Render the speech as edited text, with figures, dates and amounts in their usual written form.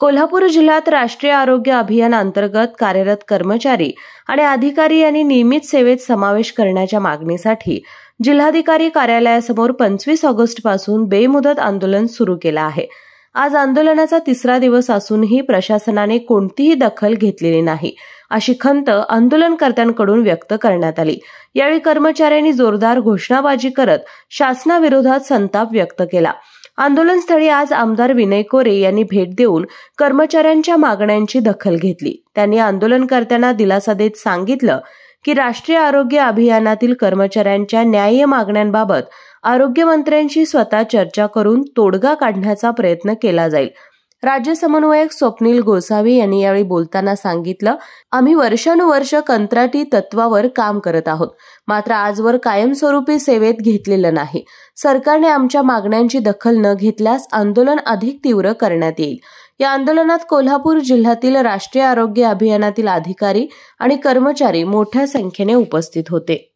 कोल्हापूर जिल्ह्यात राष्ट्रीय आरोग्य अभियान अंतर्गत कार्यरत कर्मचारी आणि अधिकारी यांनी नियमित सेवेत समावेश करण्याच्या मागणीसाठी जिल्हाधिकारी कार्यालयासमोर 25 ऑगस्टपासून बेमुदत आंदोलन सुरू केलं आहे। आज आंदोलनाचा तिसरा दिवस असूनही प्रशासनाने कोणतीही दखल घेतलेली नाही, अशी खंत आंदोलनकर्त्यांकडून व्यक्त करण्यात आली। यावेळी कर्मचाऱ्यांनी जोरदार घोषणाबाजी करत शासनाविरोधात संताप व्यक्त केला। आंदोलनस्थळी आज आमदार विनय कोरे यांनी भेट देऊन कर्मचाऱ्यांच्या मागण्यांची दखल घेतली। त्यांनी आंदोलनकर्त्यांना दिलासा देत सांगितलं की राष्ट्रीय आरोग्य अभियानातील कर्मचाऱ्यांच्या न्याय्य मागण्यांबाबत आरोग्यमंत्र्यांशी स्वतः चर्चा करून तोडगा काढण्याचा प्रयत्न केला जाईल। राज्य समन्वयक स्वप्नील गोसावी यांनी यावेळी बोलताना सांगितलं, आम्ही वर्षानुवर्ष कंत्राटी तत्वावर काम करत आहोत, मात्र आजवर कायमस्वरूपी सेवेत घेतलेलं नाही। सरकारने आमच्या मागण्यांची दखल न घेतल्यास आंदोलन अधिक तीव्र करण्यात येईल। या आंदोलनात कोल्हापूर जिल्ह्यातील राष्ट्रीय आरोग्य अभियानातील अधिकारी आणि कर्मचारी मोठ्या संख्येने उपस्थित होते।